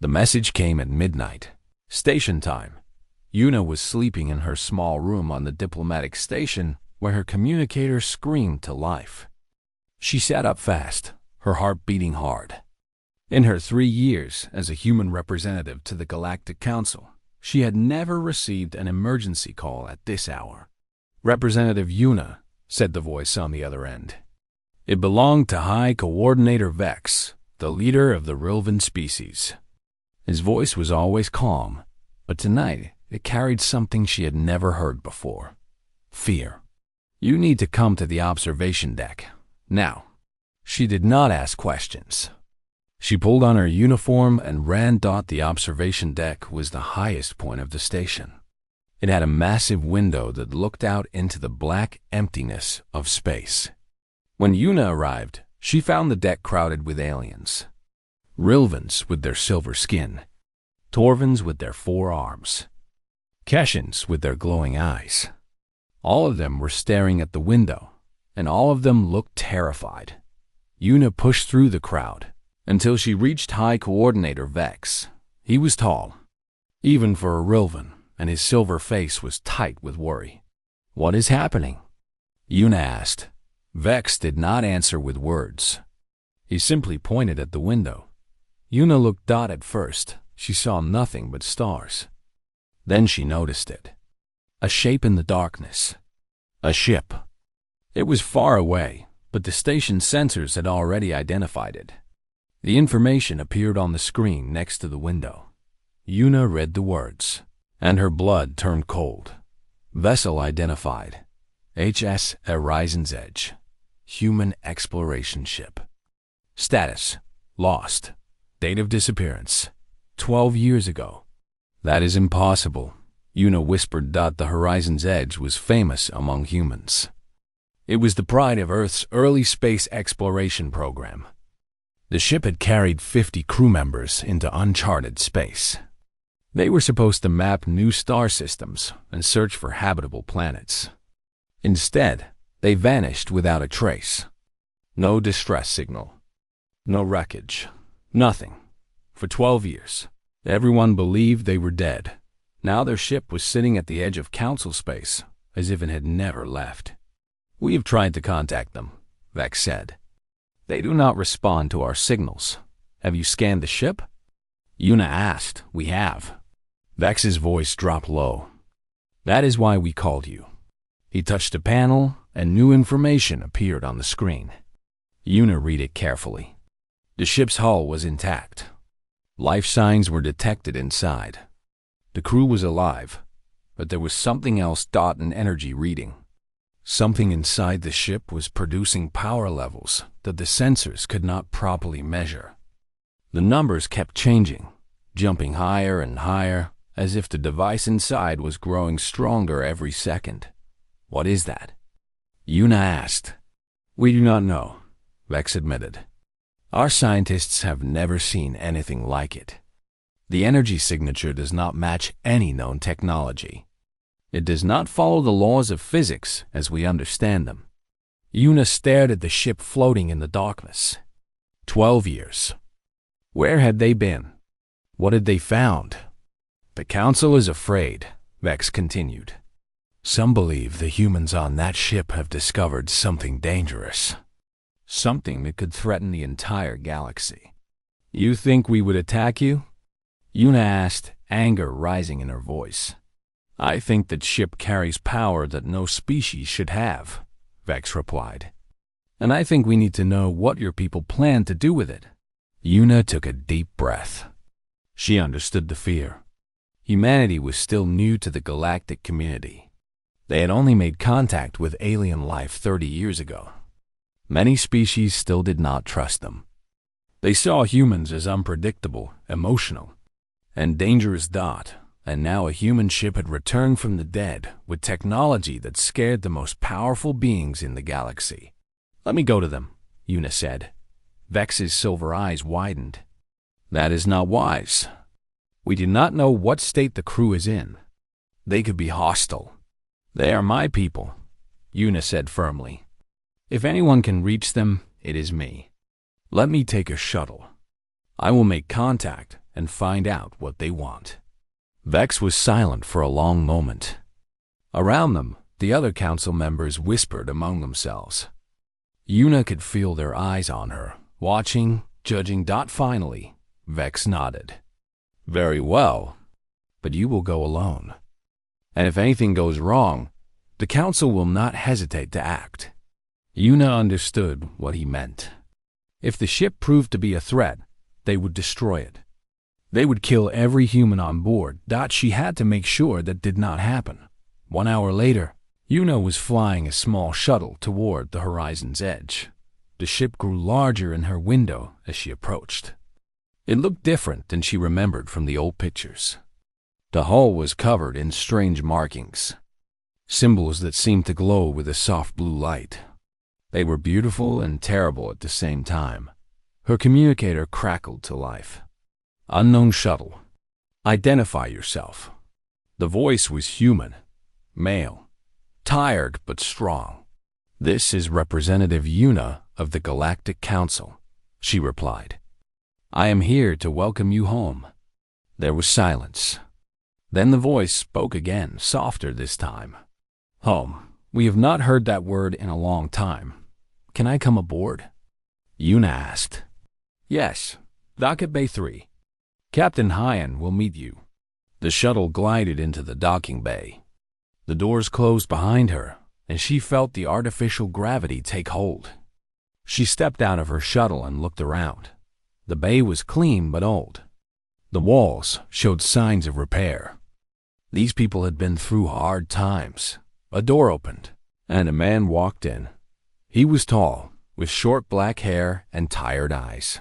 The message came at midnight. Station time. Yuna was sleeping in her small room on the diplomatic station where her communicator screamed to life. She sat up fast, her heart beating hard. In her 3 years as a human representative to the Galactic Council, she had never received an emergency call at this hour. "Representative Yuna," said the voice on the other end. It belonged to High Coordinator Vex, the leader of the Rilvan species. His voice was always calm, but tonight it carried something she had never heard before. Fear. "You need to come to the observation deck. Now." She did not ask questions. She pulled on her uniform and ran. The observation deck was the highest point of the station. It had a massive window that looked out into the black emptiness of space. When Yuna arrived, she found the deck crowded with aliens. Rilvans with their silver skin, Torvans with their 4 arms, Keshans with their glowing eyes. All of them were staring at the window, and all of them looked terrified. Yuna pushed through the crowd until she reached High Coordinator Vex. He was tall, even for a Rilvan, and his silver face was tight with worry. "What is happening?" Yuna asked. Vex did not answer with words. He simply pointed at the window. Yuna looked. At first, she saw nothing but stars. Then she noticed it. A shape in the darkness. A ship. It was far away, but the station's sensors had already identified it. The information appeared on the screen next to the window. Yuna read the words, and her blood turned cold. Vessel identified. HS Horizon's Edge. Human exploration ship. Status: lost. Date of disappearance: 12 years ago. "That is impossible," Yuna whispered. The Horizon's Edge was famous among humans. It was the pride of Earth's early space exploration program. The ship had carried 50 crew members into uncharted space. They were supposed to map new star systems and search for habitable planets. Instead, they vanished without a trace. No distress signal. No wreckage. Nothing. For 12 years, everyone believed they were dead. Now their ship was sitting at the edge of Council space, as if it had never left. "We have tried to contact them," Vex said. "They do not respond to our signals. Have you scanned the ship?" Yuna asked. "We have." Vex's voice dropped low. "That is why we called you." He touched a panel, and new information appeared on the screen. Yuna read it carefully. The ship's hull was intact. Life signs were detected inside. The crew was alive, but there was something else. An energy reading. Something inside the ship was producing power levels that the sensors could not properly measure. The numbers kept changing, jumping higher and higher, as if the device inside was growing stronger every second. "What is that?" Yuna asked. "We do not know," Vex admitted. "Our scientists have never seen anything like it. The energy signature does not match any known technology. It does not follow the laws of physics as we understand them." Yuna stared at the ship floating in the darkness. 12 years. Where had they been? What had they found? "The Council is afraid," Vex continued. "Some believe the humans on that ship have discovered something dangerous. Something that could threaten the entire galaxy." "You think we would attack you?" Yuna asked, anger rising in her voice. "I think that ship carries power that no species should have," Vex replied. "And I think we need to know what your people plan to do with it." Yuna took a deep breath. She understood the fear. Humanity was still new to the galactic community. They had only made contact with alien life 30 years ago. Many species still did not trust them. They saw humans as unpredictable, emotional, and dangerous. And now a human ship had returned from the dead with technology that scared the most powerful beings in the galaxy. "Let me go to them," Yuna said. Vex's silver eyes widened. "That is not wise. We do not know what state the crew is in. They could be hostile." "They are my people," Yuna said firmly. "If anyone can reach them, it is me. Let me take a shuttle. I will make contact and find out what they want. Vex was silent for a long moment. Around them, the other council members whispered among themselves. Yuna could feel their eyes on her, watching, judging. Finally, Vex nodded. Very well, but you will go alone. And if anything goes wrong, the council will not hesitate to act. Yuna understood what he meant. If the ship proved to be a threat, they would destroy it. They would kill every human on board. She had to make sure that did not happen. 1 hour later, Yuna was flying a small shuttle toward the horizon's edge. The ship grew larger in her window as she approached. It looked different than she remembered from the old pictures. The hull was covered in strange markings, symbols that seemed to glow with a soft blue light. They were beautiful and terrible at the same time. Her communicator crackled to life. Unknown shuttle. Identify yourself. The voice was human, male, tired but strong. This is Representative Yuna of the Galactic Council, she replied. I am here to welcome you home. There was silence. Then the voice spoke again, softer this time. Home. We have not heard that word in a long time. Can I come aboard? Yuna asked. Yes, dock at Bay 3. Captain Hyan will meet you. The shuttle glided into the docking bay. The doors closed behind her, and she felt the artificial gravity take hold. She stepped out of her shuttle and looked around. The bay was clean but old. The walls showed signs of repair. These people had been through hard times. A door opened, and a man walked in. He was tall, with short black hair and tired eyes.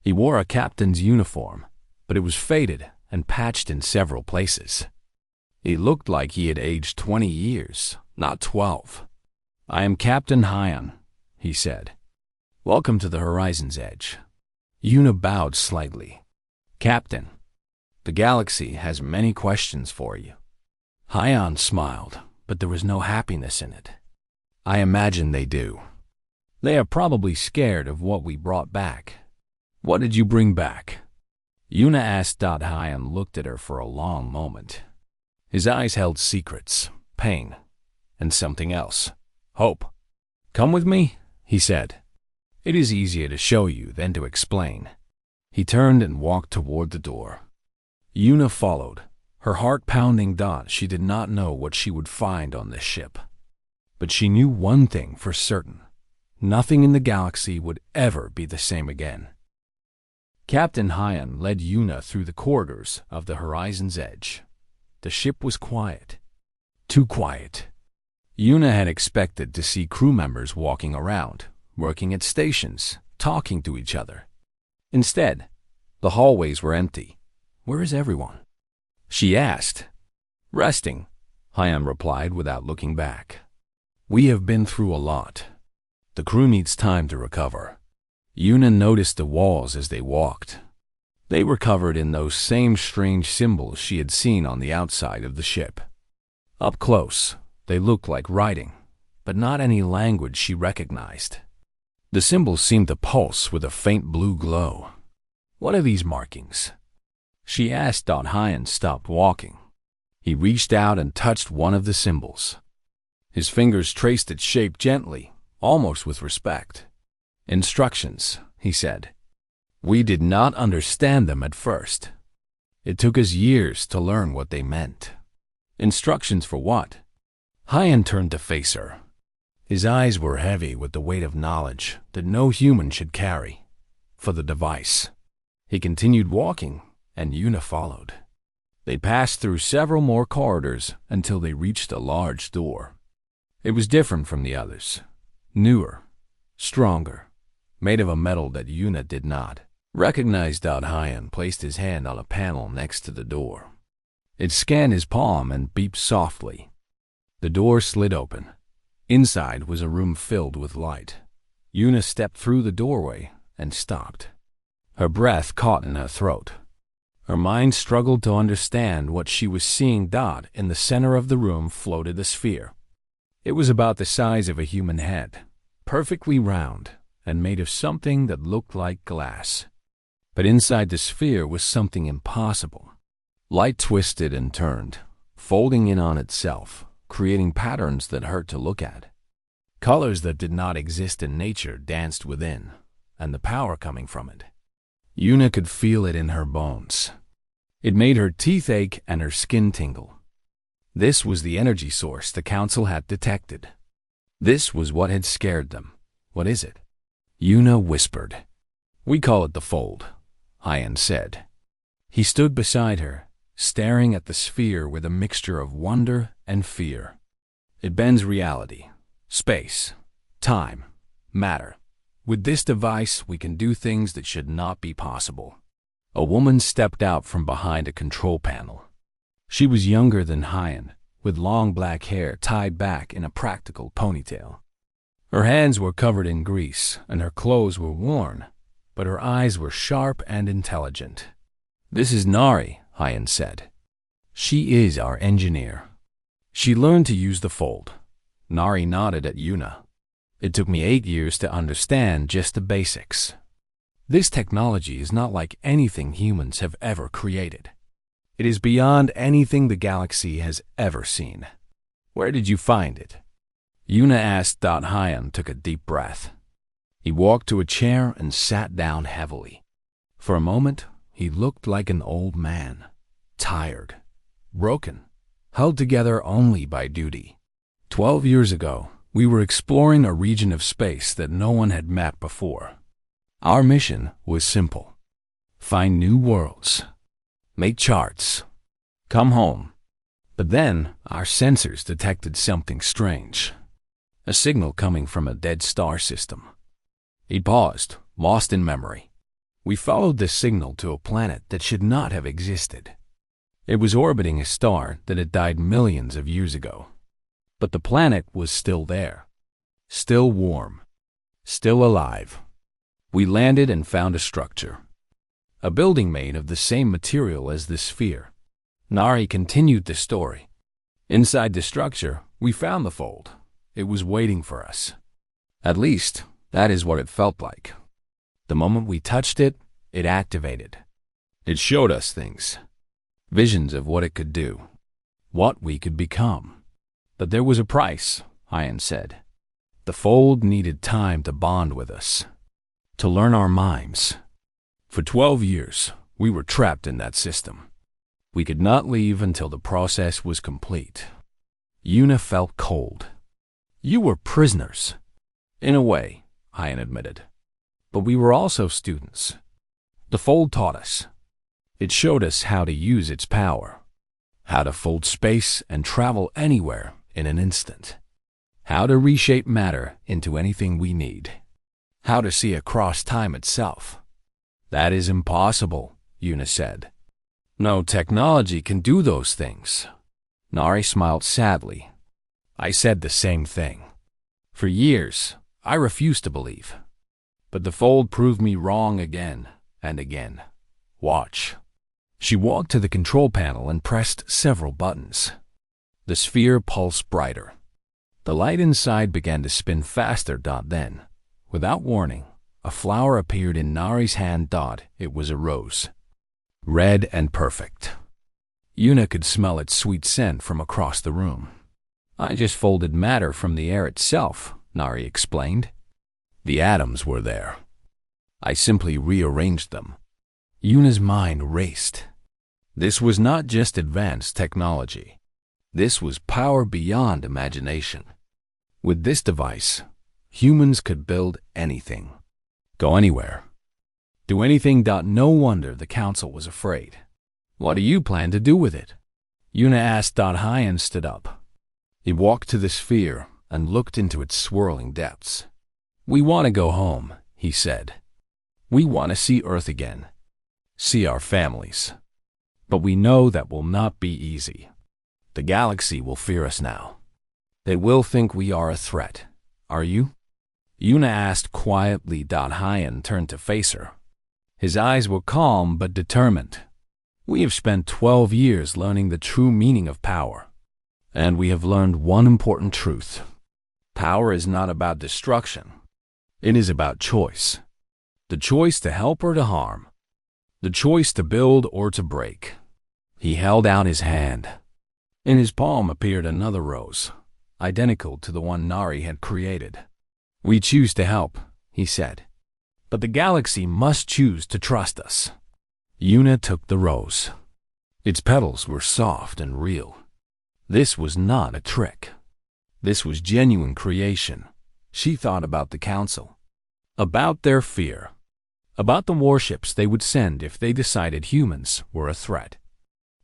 He wore a captain's uniform, but it was faded and patched in several places. He looked like he had aged 20 years, not 12. I am Captain Hyan, he said. Welcome to the horizon's edge. Yuna bowed slightly. Captain, the galaxy has many questions for you. Hyan smiled, but there was no happiness in it. I imagine they do. They are probably scared of what we brought back. What did you bring back? Yuna asked. Hyan looked at her for a long moment. His eyes held secrets, pain, and something else. Hope. Come with me, he said. It is easier to show you than to explain. He turned and walked toward the door. Yuna followed, her heart pounding. She did not know what she would find on this ship. But she knew one thing for certain. Nothing in the galaxy would ever be the same again. Captain Hyan led Yuna through the corridors of the horizon's edge. The ship was quiet. Too quiet. Yuna had expected to see crew members walking around, working at stations, talking to each other. Instead, the hallways were empty. Where is everyone? She asked. Resting, Hyan replied without looking back. We have been through a lot. The crew needs time to recover. Yuna noticed the walls as they walked. They were covered in those same strange symbols she had seen on the outside of the ship. Up close, they looked like writing, but not any language she recognized. The symbols seemed to pulse with a faint blue glow. What are these markings? She asked. Hyan stopped walking. He reached out and touched one of the symbols. His fingers traced its shape gently, almost with respect. Instructions, he said. We did not understand them at first. It took us years to learn what they meant. Instructions for what? Hyan turned to face her. His eyes were heavy with the weight of knowledge that no human should carry. For the device. He continued walking, and Yuna followed. They passed through several more corridors until they reached a large door. It was different from the others. Newer, stronger, made of a metal that Yuna did not recognize. Hyan placed his hand on a panel next to the door. It scanned his palm and beeped softly. The door slid open. Inside was a room filled with light. Yuna stepped through the doorway and stopped. Her breath caught in her throat. Her mind struggled to understand what she was seeing. In the center of the room floated a sphere. It was about the size of a human head, perfectly round and made of something that looked like glass. But inside the sphere was something impossible. Light twisted and turned, folding in on itself, creating patterns that hurt to look at. Colors that did not exist in nature danced within, and the power coming from it. Una could feel it in her bones. It made her teeth ache and her skin tingle. This was the energy source the council had detected. This was what had scared them. What is it? Una whispered. We call it the fold, Hyan said. He stood beside her, staring at the sphere with a mixture of wonder and fear. It bends reality, space, time, matter. With this device, we can do things that should not be possible. A woman stepped out from behind a control panel. She was younger than Hyan, with long black hair tied back in a practical ponytail. Her hands were covered in grease, and her clothes were worn, but her eyes were sharp and intelligent. This is Nari, Hyan said. She is our engineer. She learned to use the fold. Nari nodded at Una. It took me 8 years to understand just the basics. This technology is not like anything humans have ever created. It is beyond anything the galaxy has ever seen. Where did you find it? Una asked. Hyan took a deep breath. He walked to a chair and sat down heavily. For a moment, he looked like an old man, tired, broken, held together only by duty. 12 years ago, we were exploring a region of space that no one had mapped before. Our mission was simple. Find new worlds. Make charts. Come home. But then, our sensors detected something strange. A signal coming from a dead star system. He paused, lost in memory. We followed this signal to a planet that should not have existed. It was orbiting a star that had died millions of years ago. But the planet was still there. Still warm. Still alive. We landed and found a structure. A building made of the same material as the sphere. Nari continued the story. Inside the structure, we found the fold. It was waiting for us. At least, that is what it felt like. The moment we touched it, it activated. It showed us things. Visions of what it could do. What we could become. But there was a price, Hyan said. The fold needed time to bond with us. To learn our minds. For 12 years, we were trapped in that system. We could not leave until the process was complete. Una felt cold. You were prisoners. In a way, Hyan admitted. But we were also students. The fold taught us. It showed us how to use its power. How to fold space and travel anywhere in an instant. How to reshape matter into anything we need. How to see across time itself. That is impossible, Una said. No technology can do those things. Nari smiled sadly. I said the same thing. For years, I refused to believe. But the fold proved me wrong again and again. Watch. She walked to the control panel and pressed several buttons. The sphere pulsed brighter. The light inside began to spin faster. Then, without warning, a flower appeared in Nari's hand. It was a rose. Red and perfect. Una could smell its sweet scent from across the room. I just folded matter from the air itself, Nari explained. The atoms were there. I simply rearranged them. Una's mind raced. This was not just advanced technology. This was power beyond imagination. With this device, humans could build anything. Go anywhere. Do anything. No wonder the council was afraid. What do you plan to do with it? Una asked. Hyan stood up. He walked to the sphere and looked into its swirling depths. We want to go home, he said. We want to see Earth again. See our families. But we know that will not be easy. The galaxy will fear us now. They will think we are a threat. Are you? Una asked quietly. Hyan turned to face her. His eyes were calm but determined. We have spent 12 years learning the true meaning of power. And we have learned one important truth. Power is not about destruction. It is about choice. The choice to help or to harm. The choice to build or to break. He held out his hand. In his palm appeared another rose, identical to the one Nari had created. We choose to help, he said. But the galaxy must choose to trust us. Yuna took the rose. Its petals were soft and real. This was not a trick. This was genuine creation. She thought about the council, about their fear, about the warships they would send if they decided humans were a threat.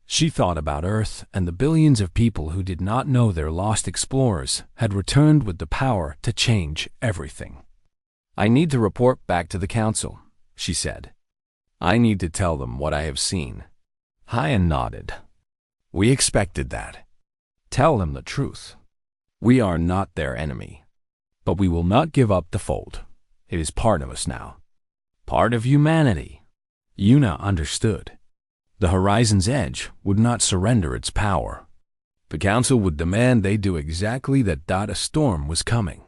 She thought about Earth and the billions of people who did not know their lost explorers had returned with the power to change everything. I need to report back to the council, she said. I need to tell them what I have seen. Hyan nodded. We expected that. Tell them the truth. We are not their enemy. But we will not give up the fold. It is part of us now. Part of humanity. Yuna understood. The horizon's edge would not surrender its power. The council would demand they do exactly that. A storm was coming.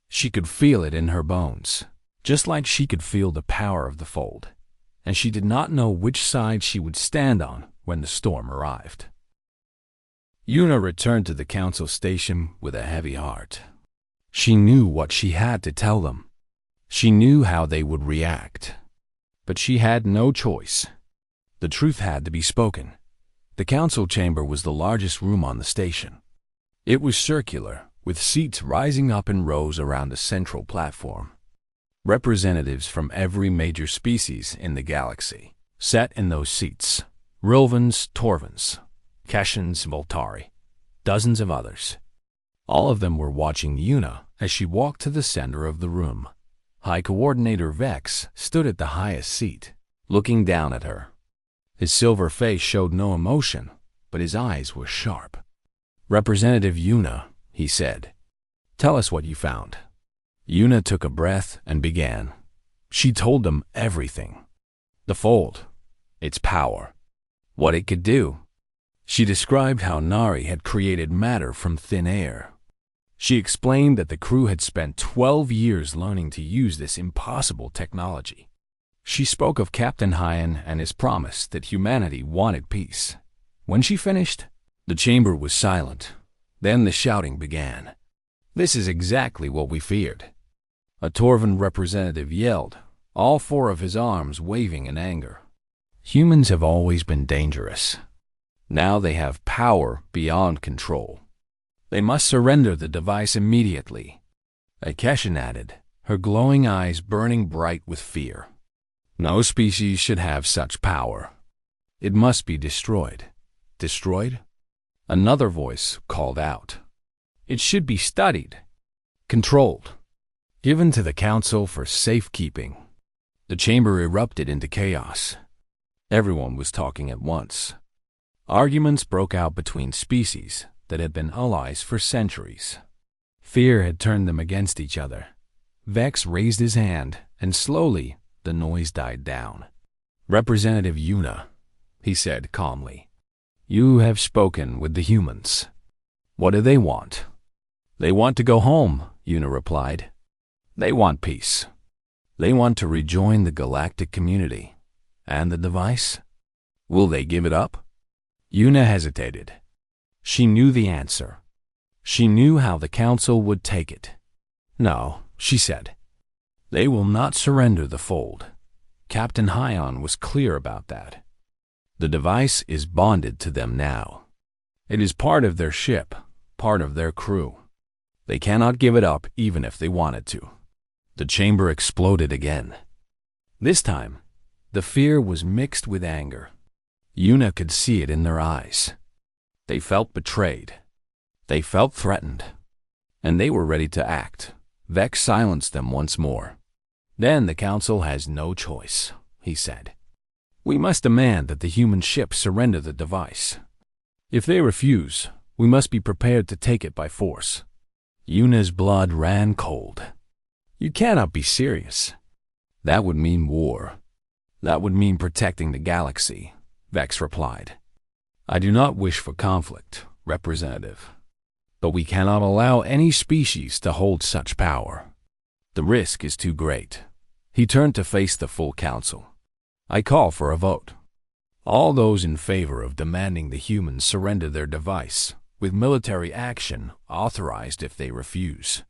She could feel it in her bones, just like she could feel the power of the fold. And she did not know which side she would stand on when the storm arrived. Yuna returned to the council station with a heavy heart. She knew what she had to tell them. She knew how they would react. But she had no choice. The truth had to be spoken. The council chamber was the largest room on the station. It was circular, with seats rising up in rows around a central platform. Representatives from every major species in the galaxy sat in those seats. Rilvans, Torvans, Keshans, Voltari, dozens of others. All of them were watching Yuna as she walked to the center of the room. High Coordinator Vex stood at the highest seat, looking down at her. His silver face showed no emotion, but his eyes were sharp. Representative Yuna, he said, tell us what you found. Yuna took a breath and began. She told them everything. The fold, its power, what it could do. She described how Nari had created matter from thin air. She explained that the crew had spent 12 years learning to use this impossible technology. She spoke of Captain Hyan and his promise that humanity wanted peace. When she finished, the chamber was silent. Then the shouting began. This is exactly what we feared. A Torvan representative yelled, all four of his arms waving in anger. Humans have always been dangerous. Now they have power beyond control. They must surrender the device immediately. Keshan added, her glowing eyes burning bright with fear. No species should have such power. It must be destroyed. Destroyed? Another voice called out. It should be studied, controlled, given to the council for safekeeping. The chamber erupted into chaos. Everyone was talking at once. Arguments broke out between species that had been allies for centuries. Fear had turned them against each other. Vex raised his hand, and slowly the noise died down. Representative Yuna, he said calmly, you have spoken with the humans. What do they want? They want to go home, Yuna replied. They want peace. They want to rejoin the galactic community. And the device? Will they give it up? Yuna hesitated. She knew the answer. She knew how the council would take it. No, she said. They will not surrender the fold. Captain Hyan was clear about that. The device is bonded to them now. It is part of their ship, part of their crew. They cannot give it up even if they wanted to. The chamber exploded again. This time, the fear was mixed with anger. Yuna could see it in their eyes. They felt betrayed. They felt threatened. And they were ready to act. Vex silenced them once more. Then the council has no choice, he said. We must demand that the human ship surrender the device. If they refuse, we must be prepared to take it by force. Yuna's blood ran cold. You cannot be serious. That would mean war. That would mean protecting the galaxy, Vex replied. I do not wish for conflict, Representative. But we cannot allow any species to hold such power. The risk is too great. He turned to face the full council. I call for a vote. All those in favor of demanding the humans surrender their device, with military action authorized if they refuse.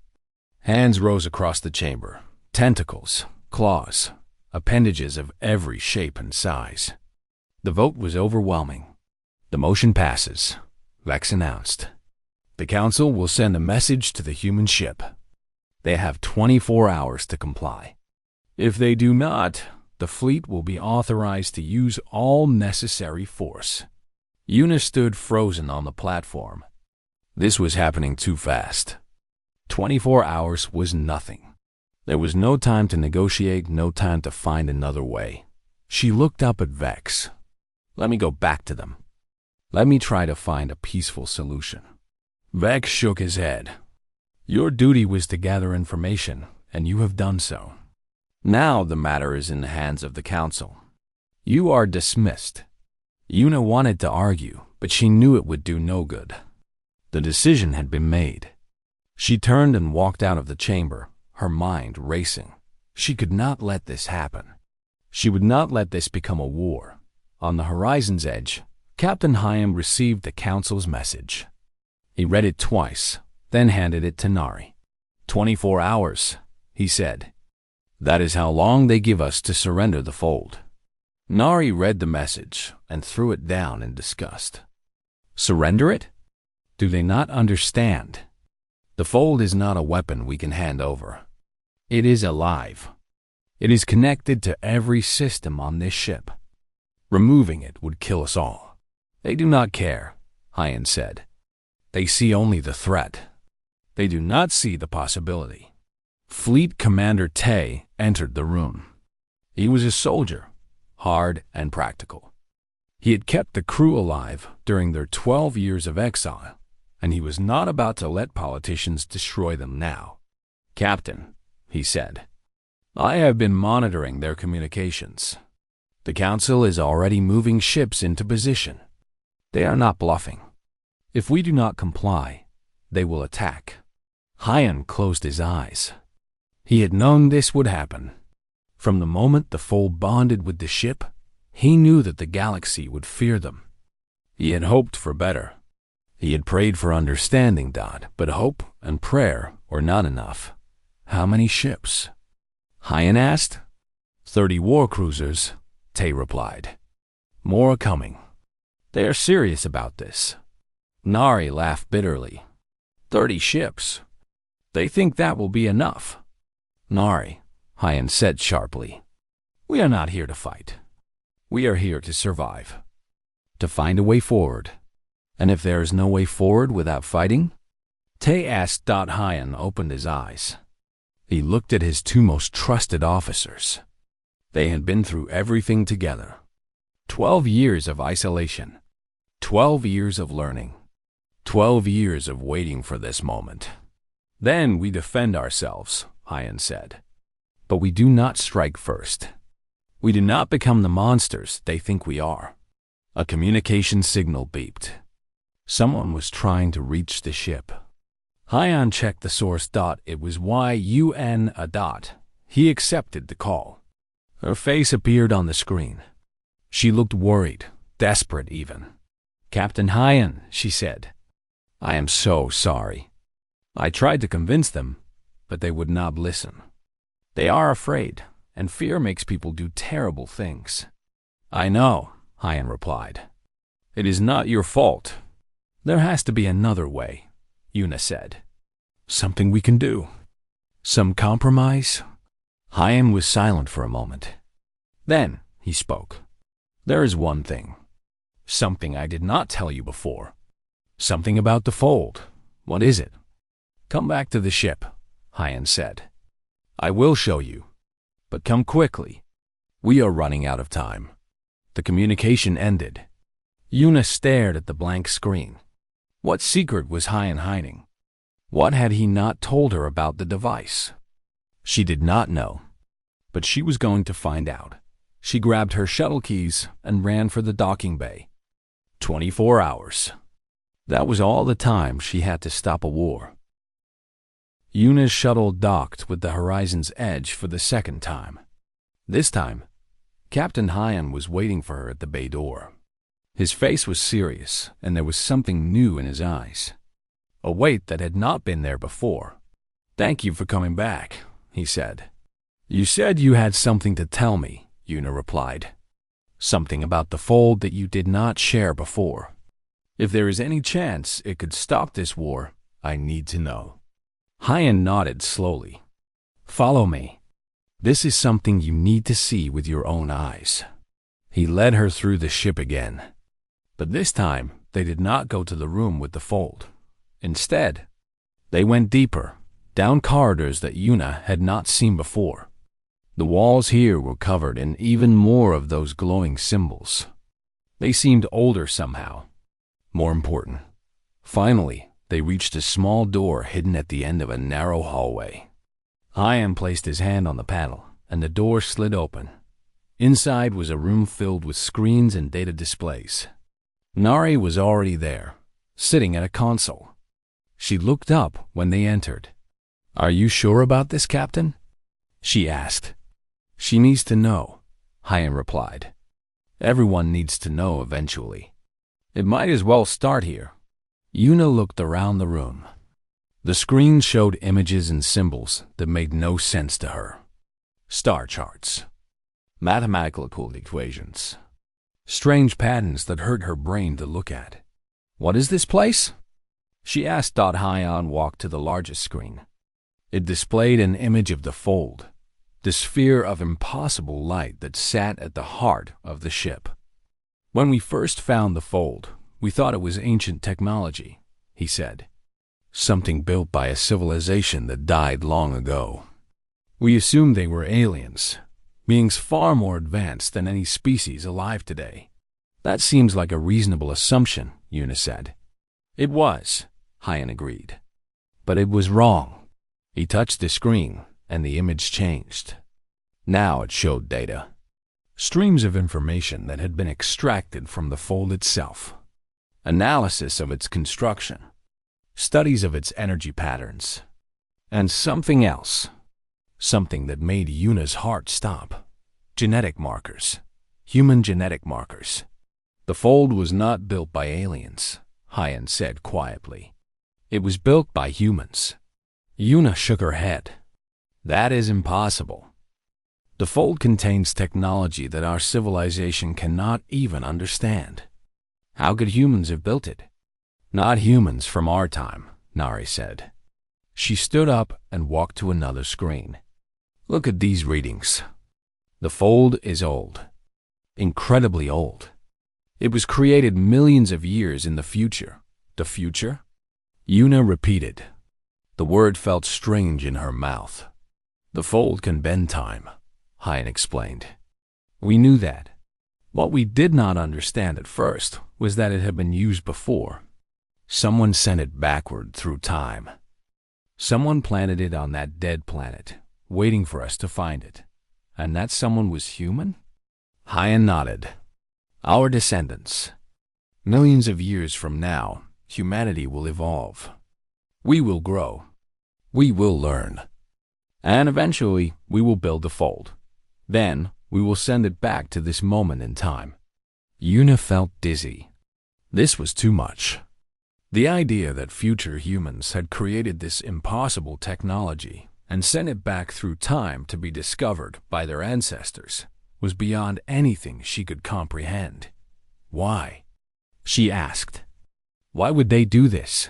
Hands rose across the chamber. Tentacles, claws, appendages of every shape and size. The vote was overwhelming. The motion passes, Vex announced. The Council will send a message to the human ship. They have 24 hours to comply. If they do not, the fleet will be authorized to use all necessary force. Una stood frozen on the platform. This was happening too fast. 24 hours was nothing. There was no time to negotiate, no time to find another way. She looked up at Vex. Let me go back to them. Let me try to find a peaceful solution. Vex shook his head. Your duty was to gather information, and you have done so. Now the matter is in the hands of the Council. You are dismissed. Una wanted to argue, but she knew it would do no good. The decision had been made. She turned and walked out of the chamber, her mind racing. She could not let this happen. She would not let this become a war. On the horizon's edge, Captain Hyam received the Council's message. He read it twice, then handed it to Nari. 24 hours, he said. That is how long they give us to surrender the fold. Nari read the message and threw it down in disgust. Surrender it? Do they not understand? The fold is not a weapon we can hand over. It is alive. It is connected to every system on this ship. Removing it would kill us all. They do not care, Hyan said. They see only the threat. They do not see the possibility. Fleet Commander Tay entered the room. He was a soldier, hard and practical. He had kept the crew alive during their 12 years of exile, and he was not about to let politicians destroy them now. Captain, he said, I have been monitoring their communications. The Council is already moving ships into position. They are not bluffing. If we do not comply, they will attack. Hyan closed his eyes. He had known this would happen. From the moment the fold bonded with the ship, he knew that the galaxy would fear them. He had hoped for better. He had prayed for understanding, but hope and prayer were not enough. How many ships? Hyan asked. 30 war cruisers, Tay replied. More are coming. They are serious about this. Nari laughed bitterly. 30 ships. They think that will be enough. Nari, Hyan said sharply. We are not here to fight. We are here to survive. To find a way forward. And if there is no way forward without fighting? Tay asked. Hyan opened his eyes. He looked at his two most trusted officers. They had been through everything together. 12 years of isolation. 12 years of learning. 12 years of waiting for this moment. Then we defend ourselves, Hyan said. But we do not strike first. We do not become the monsters they think we are. A communication signal beeped. Someone was trying to reach the ship. Hyan checked the source. It was YUN a. He accepted the call. Her face appeared on the screen. She looked worried, desperate even. Captain Hyan, she said. I am so sorry. I tried to convince them, but they would not listen. They are afraid, and fear makes people do terrible things. I know, Hyan replied. It is not your fault. There has to be another way, Una said. Something we can do. Some compromise? Hyan was silent for a moment. Then he spoke. There is one thing. Something I did not tell you before. Something about the fold. What is it? Come back to the ship, Hyan said. I will show you. But come quickly. We are running out of time. The communication ended. Una stared at the blank screen. What secret was Hyan hiding? What had he not told her about the device? She did not know. But she was going to find out. She grabbed her shuttle keys and ran for the docking bay. 24 hours. That was all the time she had to stop a war. Una's shuttle docked with the horizon's edge for the second time. This time, Captain Hyan was waiting for her at the bay door. His face was serious, and there was something new in his eyes. A weight that had not been there before. "Thank you for coming back," he said. "You said you had something to tell me," Una replied. "Something about the fold that you did not share before. If there is any chance it could stop this war, I need to know." Hyan nodded slowly. "Follow me. This is something you need to see with your own eyes." He led her through the ship again. But this time, they did not go to the room with the fold. Instead, they went deeper, down corridors that Una had not seen before. The walls here were covered in even more of those glowing symbols. They seemed older somehow. More important. Finally, they reached a small door hidden at the end of a narrow hallway. Hyan placed his hand on the panel, and the door slid open. Inside was a room filled with screens and data displays. Nari was already there, sitting at a console. She looked up when they entered. "Are you sure about this, Captain?" she asked. "She needs to know," Hyan replied. "Everyone needs to know eventually. It might as well start here." Una looked around the room. The screen showed images and symbols that made no sense to her. Star charts, mathematical equations, strange patterns that hurt her brain to look at. "What is this place?" she asked. Hyan walked to the largest screen. It displayed an image of the fold, the sphere of impossible light that sat at the heart of the ship. "When we first found the fold, we thought it was ancient technology," he said. "Something built by a civilization that died long ago. We assumed they were aliens, beings far more advanced than any species alive today." "That seems like a reasonable assumption," Una said. "It was," Hyan agreed. "But it was wrong." He touched the screen, and the image changed. Now it showed data. Streams of information that had been extracted from the fold itself. Analysis of its construction. Studies of its energy patterns. And something else. Something that made Una's heart stop. Genetic markers. Human genetic markers. "The fold was not built by aliens," Hyan said quietly. "It was built by humans." Una shook her head. "That is impossible. The fold contains technology that our civilization cannot even understand. How could humans have built it?" "Not humans from our time," Nari said. She stood up and walked to another screen. "Look at these readings. The fold is old. Incredibly old. It was created millions of years in the future." "The future?" Una repeated. The word felt strange in her mouth. "The fold can bend time," Hyan explained. "We knew that. What we did not understand at first was that it had been used before. Someone sent it backward through time. Someone planted it on that dead planet, waiting for us to find it. And that someone was human?" Hyan nodded. "Our descendants. Millions of years from now, humanity will evolve. We will grow. We will learn. And eventually, we will build the fold. Then, we will send it back to this moment in time." Una felt dizzy. This was too much. The idea that future humans had created this impossible technology and sent it back through time to be discovered by their ancestors was beyond anything she could comprehend. "Why?" she asked. "Why would they do this?"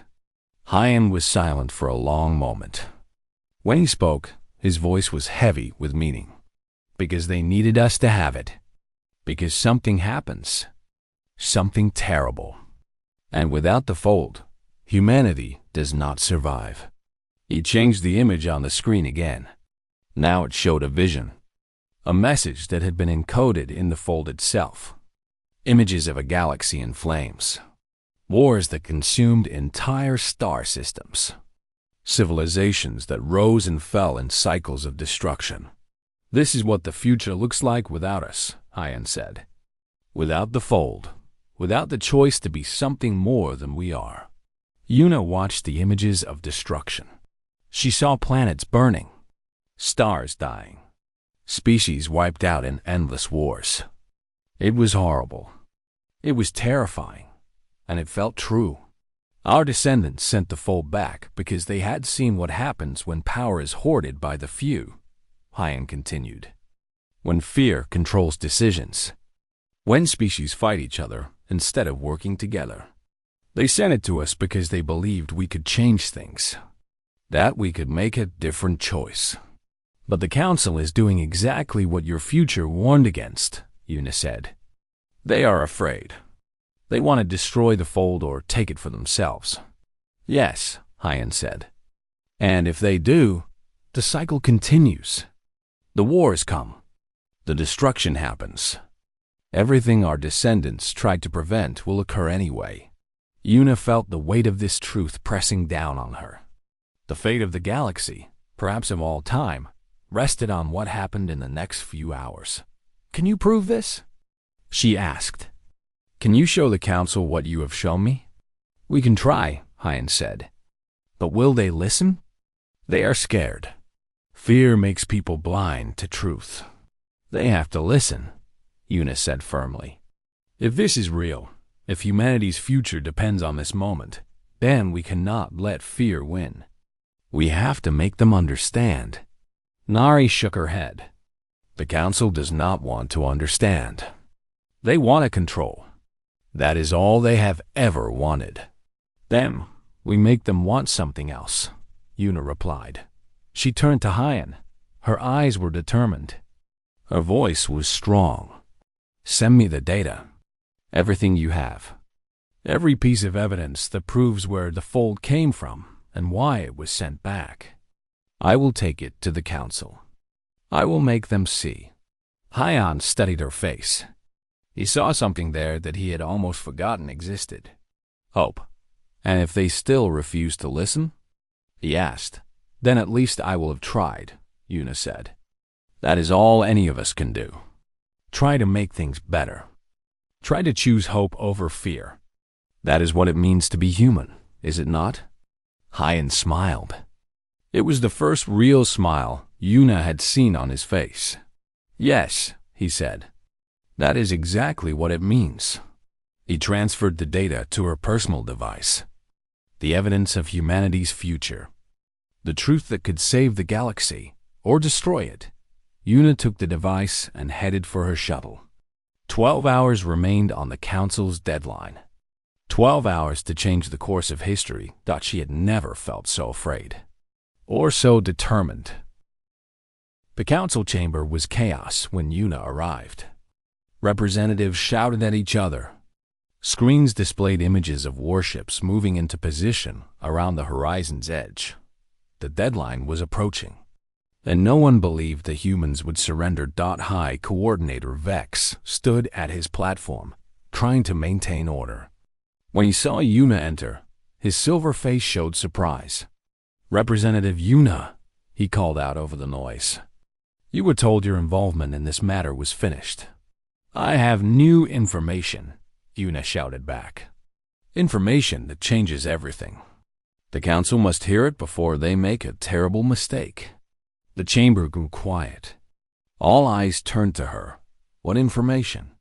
Hyan was silent for a long moment. When he spoke, his voice was heavy with meaning. "Because they needed us to have it. Because something happens. Something terrible. And without the fold, humanity does not survive." He changed the image on the screen again. Now it showed a vision. A message that had been encoded in the fold itself. Images of a galaxy in flames. Wars that consumed entire star systems. Civilizations that rose and fell in cycles of destruction. "This is what the future looks like without us," Hyan said. "Without the fold. Without the choice to be something more than we are." Una watched the images of destruction. She saw planets burning, stars dying, species wiped out in endless wars. It was horrible. It was terrifying, and it felt true. Our descendants sent the fold back because they had seen what happens when power is hoarded by the few, Hyan continued. When fear controls decisions. When species fight each other instead of working together. They sent it to us because they believed we could change things, that we could make a different choice. But the Council is doing exactly what your future warned against, Una said. They are afraid. They want to destroy the fold or take it for themselves. Yes, Hyan said. And if they do, the cycle continues. The wars come. The destruction happens. Everything our descendants tried to prevent will occur anyway. Una felt the weight of this truth pressing down on her. The fate of the galaxy, perhaps of all time, rested on what happened in the next few hours. Can you prove this? She asked. Can you show the Council what you have shown me? We can try, Hyan said. But will they listen? They are scared. Fear makes people blind to truth. They have to listen, Una said firmly. If this is real, if humanity's future depends on this moment, then we cannot let fear win. We have to make them understand. Nari shook her head. The Council does not want to understand. They want to control. That is all they have ever wanted. Then, we make them want something else, Una replied. She turned to Hyan. Her eyes were determined. Her voice was strong. Send me the data. Everything you have. Every piece of evidence that proves where the fold came from and why it was sent back. I will take it to the Council. I will make them see. Hyan studied her face. He saw something there that he had almost forgotten existed. Hope. And if they still refuse to listen? He asked. Then at least I will have tried, Una said. That is all any of us can do. Try to make things better. Try to choose hope over fear. That is what it means to be human, is it not? Hyan smiled. It was the first real smile Una had seen on his face. Yes, he said. That is exactly what it means. He transferred the data to her personal device. The evidence of humanity's future. The truth that could save the galaxy or destroy it. Una took the device and headed for her shuttle. 12 hours remained on the Council's deadline. 12 hours to change the course of history. Thought she had never felt so afraid. Or so determined. The Council chamber was chaos when Una arrived. Representatives shouted at each other. Screens displayed images of warships moving into position around the horizon's edge. The deadline was approaching, and no one believed the humans would surrender. High Coordinator Vex stood at his platform, trying to maintain order. When he saw Una enter, his silver face showed surprise. Representative Una, he called out over the noise. You were told your involvement in this matter was finished. I have new information, Una shouted back. Information that changes everything. The Council must hear it before they make a terrible mistake. The chamber grew quiet. All eyes turned to her. What information?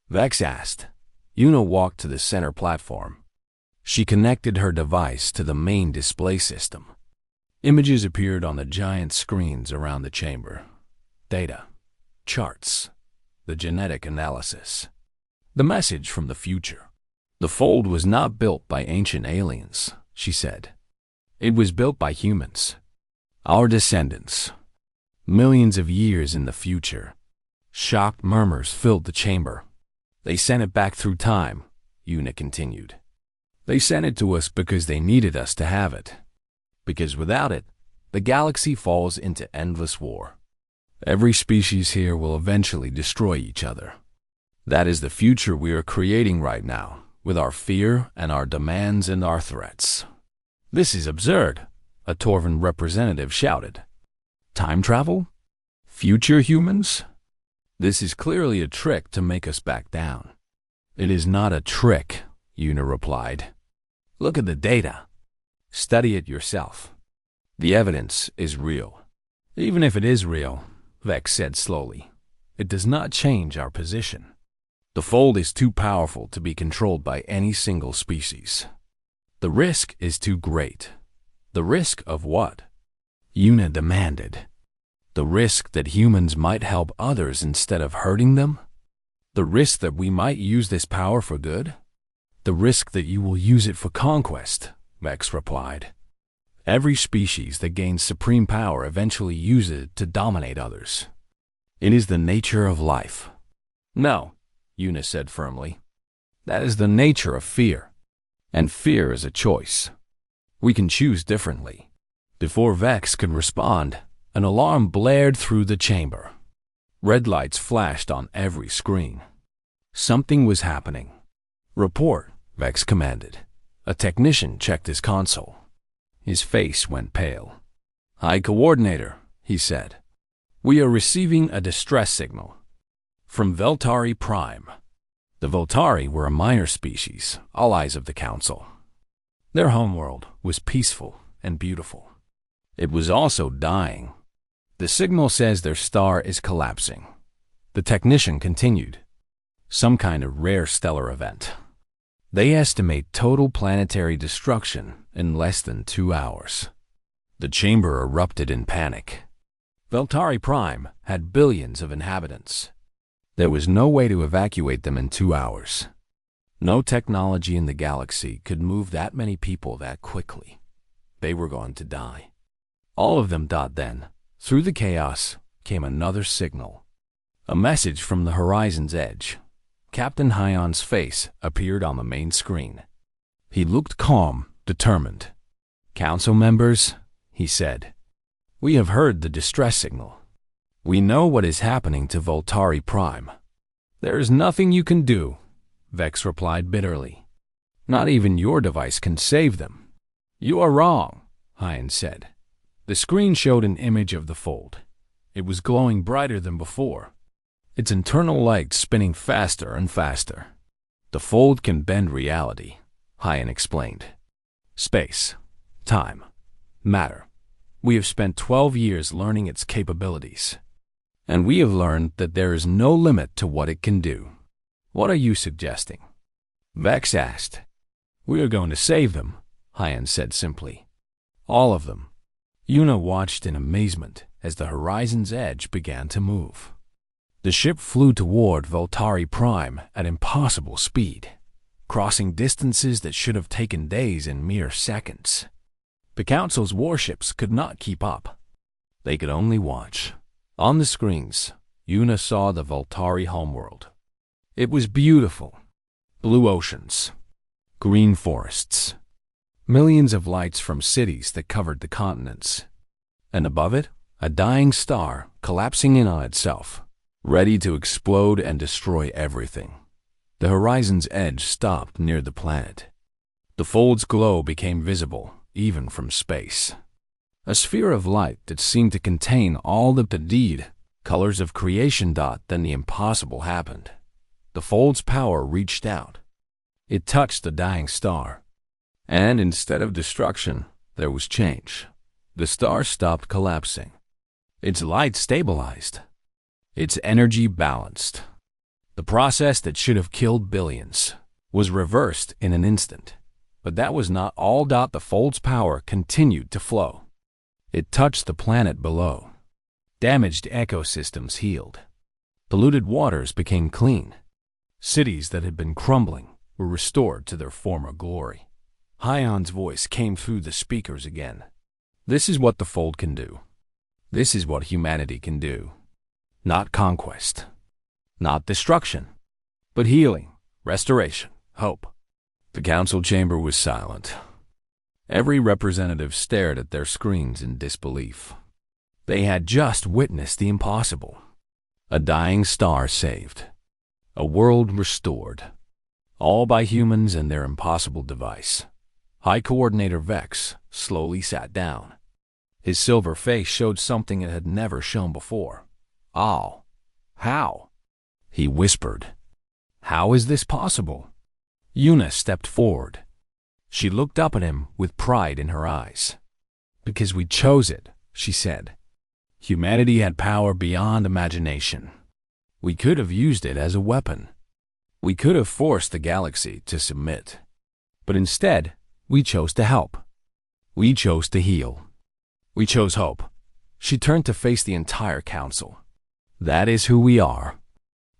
Vex asked. Una walked to the center platform. She connected her device to the main display system. Images appeared on the giant screens around the chamber. Data, charts, the genetic analysis. The message from the future. The fold was not built by ancient aliens, she said. It was built by humans. Our descendants. Millions of years in the future. Shocked murmurs filled the chamber. They sent it back through time, Una continued. They sent it to us because they needed us to have it. Because without it, the galaxy falls into endless war. Every species here will eventually destroy each other. That is the future we are creating right now, with our fear and our demands and our threats. This is absurd, a Torvan representative shouted. Time travel? Future humans? This is clearly a trick to make us back down. It is not a trick, Una replied. Look at the data. Study it yourself. The evidence is real. Even if it is real, Vex said slowly. It does not change our position. The fold is too powerful to be controlled by any single species. The risk is too great. The risk of what? Una demanded. The risk that humans might help others instead of hurting them? The risk that we might use this power for good? The risk that you will use it for conquest, Vex replied. Every species that gains supreme power eventually uses it to dominate others. It is the nature of life. No, Una said firmly. That is the nature of fear. And fear is a choice. We can choose differently. Before Vex could respond, an alarm blared through the chamber. Red lights flashed on every screen. Something was happening. Report, Vex commanded. A technician checked his console. His face went pale. High Coordinator, he said. We are receiving a distress signal. From Voltari Prime. The Voltari were a minor species, allies of the Council. Their homeworld was peaceful and beautiful. It was also dying. The signal says their star is collapsing. The technician continued. Some kind of rare stellar event. They estimate total planetary destruction in less than 2 hours. The chamber erupted in panic. Voltari Prime had billions of inhabitants. There was no way to evacuate them in 2 hours. No technology in the galaxy could move that many people that quickly. They were going to die. All of them. Then, through the chaos, came another signal. A message from the horizon's edge. Captain Hyon's face appeared on the main screen. He looked calm, determined. Council members, he said, we have heard the distress signal. We know what is happening to Voltari Prime. There is nothing you can do, Vex replied bitterly. Not even your device can save them. You are wrong, Hyan said. The screen showed an image of the fold. It was glowing brighter than before. Its internal light spinning faster and faster. The fold can bend reality, Hyan explained. Space, time, matter. We have spent 12 years learning its capabilities. And we have learned that there is no limit to what it can do. What are you suggesting? Vex asked. We are going to save them, Hyan said simply. All of them. Una watched in amazement as the horizon's edge began to move. The ship flew toward Voltari Prime at impossible speed, crossing distances that should have taken days in mere seconds. The Council's warships could not keep up. They could only watch. On the screens, Una saw the Voltari homeworld. It was beautiful. Blue oceans, green forests, millions of lights from cities that covered the continents. And above it, a dying star collapsing in on itself, ready to explode and destroy everything. The horizon's edge stopped near the planet. The fold's glow became visible, even from space. A sphere of light that seemed to contain all the deed, colors of creation. Then the impossible happened. The fold's power reached out. It touched the dying star. And instead of destruction, there was change. The star stopped collapsing. Its light stabilized. Its energy balanced. The process that should have killed billions was reversed in an instant. But that was not all. The fold's power continued to flow. It touched the planet below. Damaged ecosystems healed. Polluted waters became clean. Cities that had been crumbling were restored to their former glory. Hyon's voice came through the speakers again. This is what the fold can do. This is what humanity can do. Not conquest. Not destruction. But healing, restoration, hope. The council chamber was silent. Every representative stared at their screens in disbelief. They had just witnessed the impossible. A dying star saved. A world restored. All by humans and their impossible device. High Coordinator Vex slowly sat down. His silver face showed something it had never shown before. How? He whispered. How is this possible? Una stepped forward. She looked up at him with pride in her eyes. Because we chose it, she said. Humanity had power beyond imagination. We could have used it as a weapon. We could have forced the galaxy to submit. But instead, we chose to help. We chose to heal. We chose hope. She turned to face the entire council. That is who we are.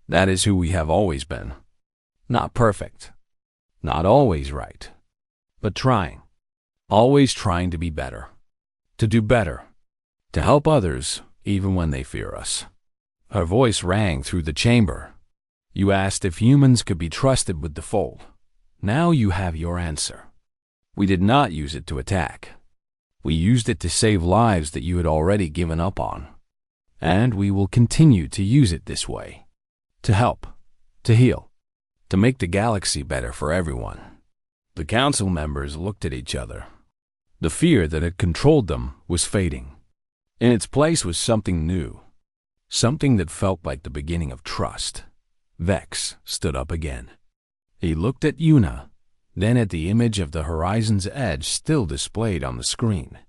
That is who we have always been. Not perfect. Not always right. But trying. Always trying to be better. To do better. To help others, even when they fear us. Her voice rang through the chamber. You asked if humans could be trusted with the fold. Now you have your answer. We did not use it to attack. We used it to save lives that you had already given up on. And we will continue to use it this way. To help. To heal. To make the galaxy better for everyone. The council members looked at each other. The fear that had controlled them was fading. In its place was something new. Something that felt like the beginning of trust. Vex stood up again. He looked at Una, then at the image of the horizon's edge still displayed on the screen.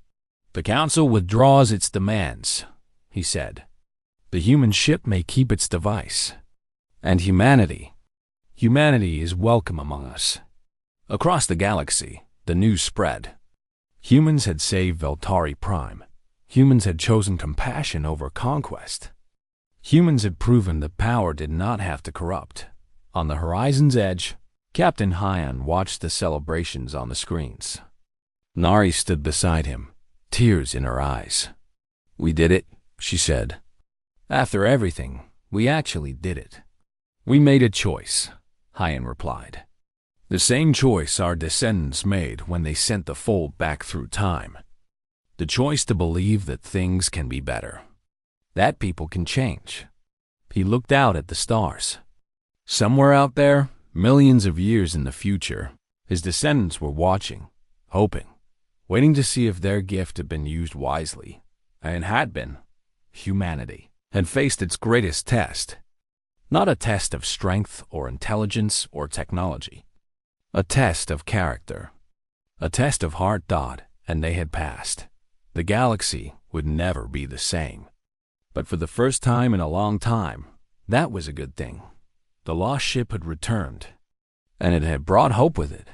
The council withdraws its demands, he said. The human ship may keep its device. And humanity is welcome among us. Across the galaxy, the news spread. Humans had saved Veltari Prime. Humans had chosen compassion over conquest. Humans had proven that power did not have to corrupt. On the horizon's edge, Captain Hyan watched the celebrations on the screens. Nari stood beside him, tears in her eyes. We did it, she said. After everything, we actually did it. We made a choice, Hyan replied. The same choice our descendants made when they sent the fold back through time. The choice to believe that things can be better. That people can change. He looked out at the stars. Somewhere out there, millions of years in the future, his descendants were watching, hoping, waiting to see if their gift had been used wisely. And it had been. Humanity had faced its greatest test. Not a test of strength or intelligence or technology. A test of character. A test of hard thought, and they had passed. The galaxy would never be the same. But for the first time in a long time, that was a good thing. The lost ship had returned, and it had brought hope with it.